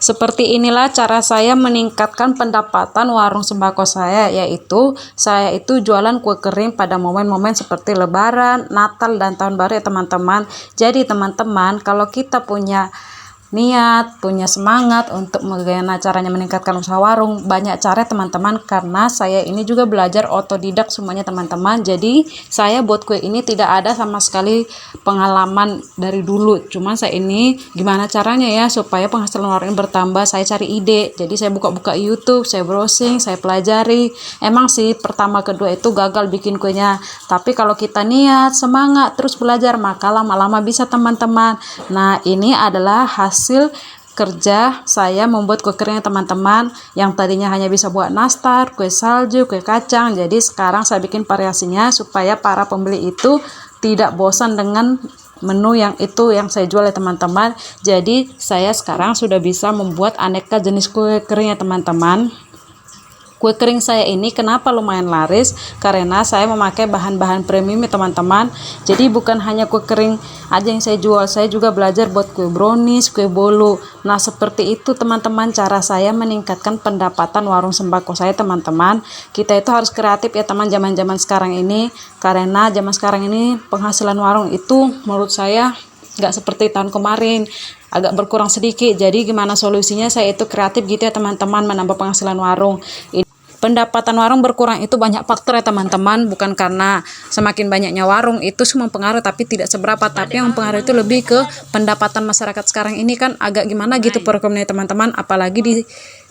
Seperti inilah cara saya meningkatkan pendapatan warung sembako saya, yaitu saya itu jualan kue kering pada momen-momen seperti Lebaran, Natal, dan Tahun Baru ya teman-teman. Jadi teman-teman, kalau kita punya niat, punya semangat untuk bagaimana caranya meningkatkan usaha warung, banyak cara teman-teman, karena saya ini juga belajar otodidak semuanya teman-teman. Jadi saya buat kue ini tidak ada sama sekali pengalaman dari dulu, cuman saya ini gimana caranya ya supaya penghasilan warung ini bertambah, saya cari ide. Jadi saya buka-buka YouTube, saya browsing, saya pelajari. Emang sih pertama kedua itu gagal bikin kuenya, tapi kalau kita niat, semangat, terus belajar, maka lama-lama bisa teman-teman. Nah, ini adalah hasil kerja saya membuat kue kering teman-teman, yang tadinya hanya bisa buat nastar, kue salju, kue kacang. Jadi sekarang saya bikin variasinya supaya para pembeli itu tidak bosan dengan menu yang itu yang saya jual ya teman-teman. Jadi saya sekarang sudah bisa membuat aneka jenis kue kering ya teman-teman. Kue kering saya ini kenapa lumayan laris, karena saya memakai bahan-bahan premium ya teman-teman. Jadi bukan hanya kue kering aja yang saya jual, saya juga belajar buat kue brownies, kue bolu. Nah seperti itu teman-teman cara saya meningkatkan pendapatan warung sembako saya teman-teman. Kita itu harus kreatif ya teman, zaman-zaman sekarang ini, karena zaman sekarang ini penghasilan warung itu menurut saya nggak seperti tahun kemarin, agak berkurang sedikit. Jadi gimana solusinya, saya itu kreatif gitu ya teman-teman, menambah penghasilan warung. Pendapatan warung berkurang itu banyak faktor ya teman-teman, bukan karena semakin banyaknya warung itu semua mempengaruhi, tapi tidak seberapa. Tapi yang mempengaruhi itu lebih ke pendapatan masyarakat sekarang ini kan agak gimana gitu perekonomian teman-teman, apalagi di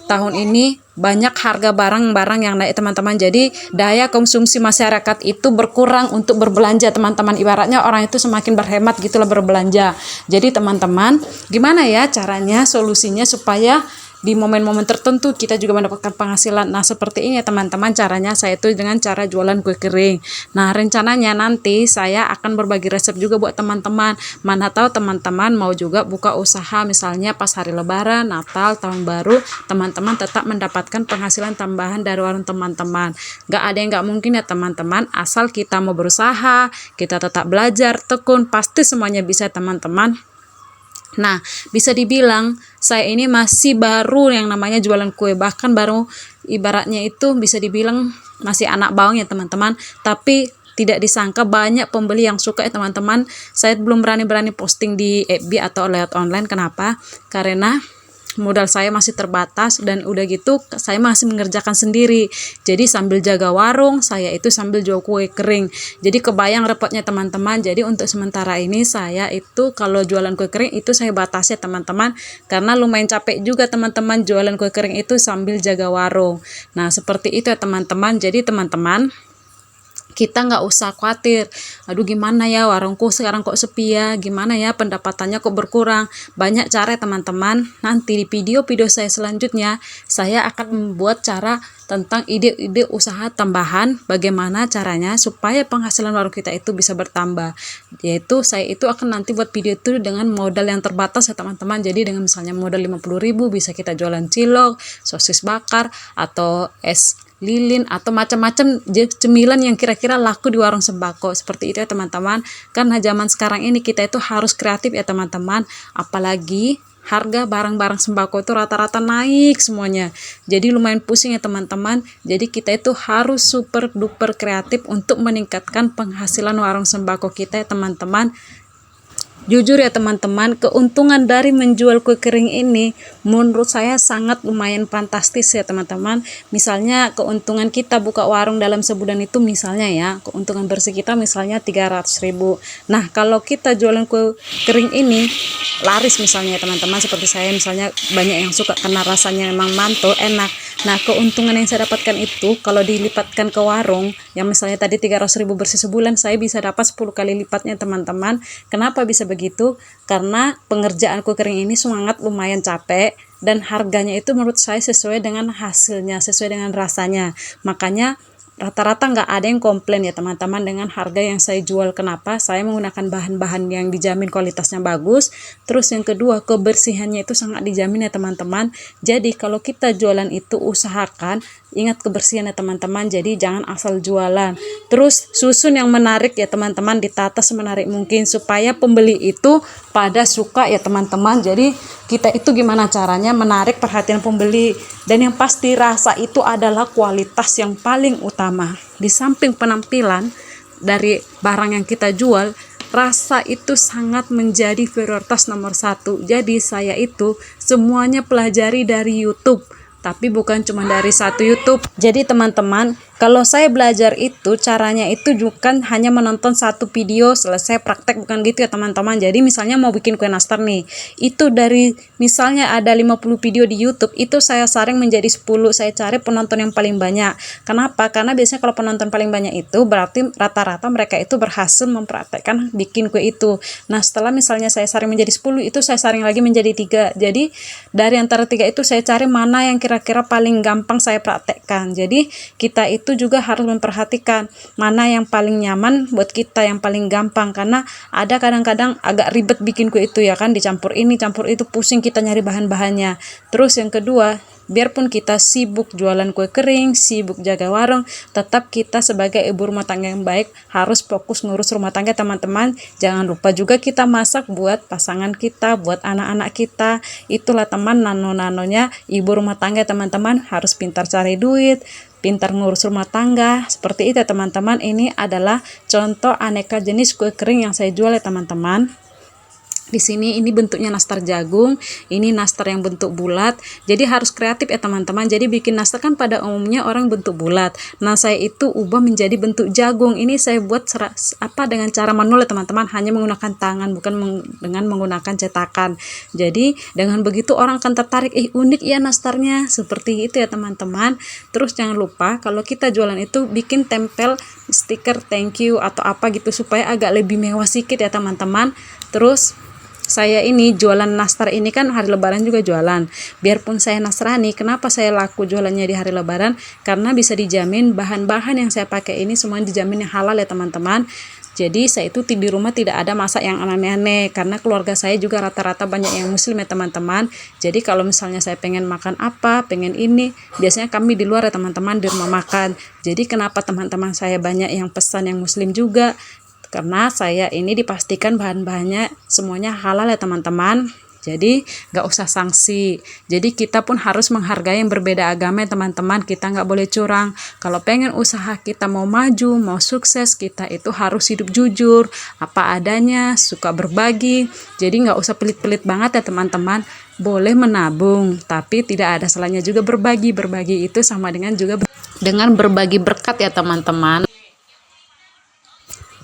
tahun ini banyak harga barang-barang yang naik teman-teman. Jadi daya konsumsi masyarakat itu berkurang untuk berbelanja teman-teman, ibaratnya orang itu semakin berhemat gitulah berbelanja. Jadi teman-teman, gimana ya caranya, solusinya supaya di momen-momen tertentu kita juga mendapatkan penghasilan. Nah seperti ini ya teman-teman caranya, saya itu dengan cara jualan kue kering. Nah rencananya nanti saya akan berbagi resep juga buat teman-teman. Mana tahu teman-teman mau juga buka usaha, misalnya pas hari Lebaran, Natal, Tahun Baru, teman-teman tetap mendapatkan penghasilan tambahan dari warung teman-teman. Gak ada yang gak mungkin ya teman-teman, asal kita mau berusaha, kita tetap belajar, tekun, pasti semuanya bisa teman-teman. Nah, bisa dibilang saya ini masih baru yang namanya jualan kue, bahkan baru ibaratnya itu bisa dibilang masih anak bawang ya teman-teman, tapi tidak disangka banyak pembeli yang suka ya teman-teman. Saya belum berani-berani posting di FB atau lewat online. Kenapa? Karena modal saya masih terbatas, dan udah gitu saya masih mengerjakan sendiri. Jadi sambil jaga warung, saya itu sambil jual kue kering. Jadi kebayang repotnya teman-teman. Jadi untuk sementara ini saya itu kalau jualan kue kering itu saya batasi teman-teman, karena lumayan capek juga teman-teman jualan kue kering itu sambil jaga warung. Nah seperti itu ya teman-teman. Jadi teman-teman, kita nggak usah khawatir, aduh gimana ya warungku sekarang kok sepi ya, gimana ya pendapatannya kok berkurang. Banyak cara teman-teman. Nanti di video-video saya selanjutnya saya akan membuat cara tentang ide-ide usaha tambahan, bagaimana caranya supaya penghasilan warung kita itu bisa bertambah. Yaitu saya itu akan nanti buat video itu dengan modal yang terbatas ya teman-teman. Jadi dengan misalnya modal 50.000 bisa kita jualan cilok, sosis bakar, atau es lilin, atau macam-macam cemilan yang kira-kira laku di warung sembako. Seperti itu ya teman-teman. Karena zaman sekarang ini kita itu harus kreatif ya teman-teman. Apalagi harga barang-barang sembako itu rata-rata naik semuanya. Jadi lumayan pusing ya teman-teman. Jadi kita itu harus super duper kreatif untuk meningkatkan penghasilan warung sembako kita ya teman-teman. Jujur ya teman-teman, keuntungan dari menjual kue kering ini menurut saya sangat lumayan fantastis ya teman-teman. Misalnya keuntungan kita buka warung dalam sebulan itu, misalnya ya, keuntungan bersih kita misalnya 300.000. Nah kalau kita jualan kue kering ini laris misalnya ya teman-teman, seperti saya misalnya banyak yang suka karena rasanya memang mantul, enak. Nah keuntungan yang saya dapatkan itu kalau dilipatkan ke warung yang misalnya tadi 300.000 bersih sebulan, saya bisa dapat 10 kali lipatnya teman-teman. Kenapa bisa begitu? Karena pengerjaan kue kering ini semangat lumayan capek, dan harganya itu menurut saya sesuai dengan hasilnya, sesuai dengan rasanya. Makanya rata-rata nggak ada yang komplain ya teman-teman dengan harga yang saya jual. Kenapa? Saya menggunakan bahan-bahan yang dijamin kualitasnya bagus. Terus yang kedua, kebersihannya itu sangat dijamin ya teman-teman. Jadi kalau kita jualan itu usahakan ingat kebersihan ya teman-teman. Jadi jangan asal jualan. Terus susun yang menarik ya teman-teman, ditata semenarik mungkin supaya pembeli itu pada suka ya teman-teman. Jadi kita itu gimana caranya menarik perhatian pembeli, dan yang pasti rasa itu adalah kualitas yang paling utama. Di samping penampilan dari barang yang kita jual, rasa itu sangat menjadi prioritas nomor satu. Jadi saya itu semuanya pelajari dari YouTube, tapi bukan cuma dari satu YouTube. Jadi teman-teman, kalau saya belajar itu caranya itu bukan hanya menonton satu video selesai praktek, bukan gitu ya teman-teman. Jadi misalnya mau bikin kue nastar nih, itu dari misalnya ada 50 video di YouTube, itu saya saring menjadi 10, saya cari penonton yang paling banyak. Kenapa? Karena biasanya kalau penonton paling banyak itu berarti rata-rata mereka itu berhasil mempraktekkan bikin kue itu. Nah setelah misalnya saya saring menjadi 10, itu saya saring lagi menjadi 3. Jadi dari antara 3 itu saya cari mana yang kira-kira paling gampang saya praktekkan. Jadi kita itu juga harus memperhatikan mana yang paling nyaman buat kita, yang paling gampang, karena ada kadang-kadang agak ribet bikin kue itu ya kan, dicampur ini campur itu, pusing kita nyari bahan-bahannya. Terus yang kedua, biarpun kita sibuk jualan kue kering, sibuk jaga warung, tetap kita sebagai ibu rumah tangga yang baik harus fokus ngurus rumah tangga teman-teman. Jangan lupa juga kita masak buat pasangan kita, buat anak-anak kita. Itulah teman nano-nanonya ibu rumah tangga teman-teman, harus pintar cari duit, pintar ngurus rumah tangga. Seperti itu ya teman-teman. Ini adalah contoh aneka jenis kue kering yang saya jual ya teman-teman. Di sini ini bentuknya nastar jagung, ini nastar yang bentuk bulat. Jadi harus kreatif ya teman-teman. Jadi bikin nastar kan pada umumnya orang bentuk bulat. Nah, saya itu ubah menjadi bentuk jagung. Ini saya buat dengan cara manual ya teman-teman, hanya menggunakan tangan, bukan dengan menggunakan cetakan. Jadi dengan begitu orang akan tertarik, unik ya nastarnya. Seperti itu ya teman-teman. Terus jangan lupa kalau kita jualan itu bikin tempel stiker thank you atau apa gitu supaya agak lebih mewah sedikit ya teman-teman. Terus saya ini jualan nastar ini kan hari lebaran juga jualan. Biarpun saya Nasrani, kenapa saya laku jualannya di hari lebaran? Karena bisa dijamin bahan-bahan yang saya pakai ini semuanya dijamin yang halal ya teman-teman. Jadi saya itu di rumah tidak ada masak yang aneh-aneh, karena keluarga saya juga rata-rata banyak yang muslim ya teman-teman. Jadi kalau misalnya saya pengen makan apa, pengen ini, biasanya kami di luar ya teman-teman, di rumah makan. Jadi kenapa teman-teman saya banyak yang pesan yang muslim juga? Karena saya ini dipastikan bahan-bahannya semuanya halal ya teman-teman. Jadi nggak usah sanksi. Jadi kita pun harus menghargai yang berbeda agama ya teman-teman. Kita nggak boleh curang. Kalau pengen usaha kita mau maju, mau sukses, kita itu harus hidup jujur, apa adanya, suka berbagi. Jadi nggak usah pelit-pelit banget ya teman-teman. Boleh menabung, tapi tidak ada salahnya juga berbagi. Berbagi itu sama dengan juga dengan berbagi berkat ya teman-teman.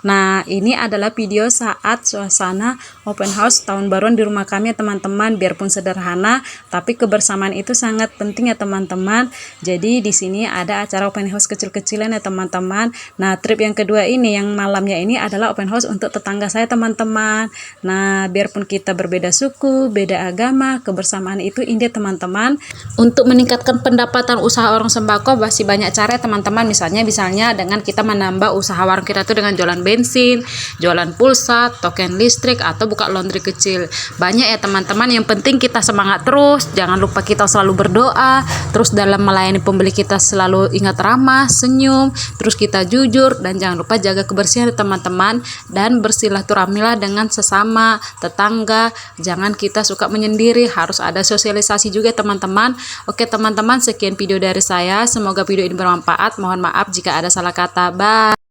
Nah, ini adalah video saat suasana open house tahun baruan di rumah kami ya teman-teman. Biarpun sederhana, tapi kebersamaan itu sangat penting ya teman-teman. Jadi di sini ada acara open house kecil-kecilan ya teman-teman. Nah, trip yang kedua ini, yang malamnya ini adalah open house untuk tetangga saya teman-teman. Nah, biarpun kita berbeda suku, beda agama, kebersamaan itu indah teman-teman. Untuk meningkatkan pendapatan usaha warung sembako masih banyak cara teman-teman. Misalnya dengan kita menambah usaha warung kita itu dengan jualan bensin, jualan pulsa, token listrik, atau buka laundry kecil. Banyak ya teman-teman, yang penting kita semangat terus. Jangan lupa kita selalu berdoa, terus dalam melayani pembeli kita selalu ingat ramah, senyum, terus kita jujur, dan jangan lupa jaga kebersihan teman-teman, dan bersilaturahmilah dengan sesama tetangga. Jangan kita suka menyendiri, harus ada sosialisasi juga teman-teman. Oke teman-teman, sekian video dari saya, semoga video ini bermanfaat. Mohon maaf jika ada salah kata. Bye.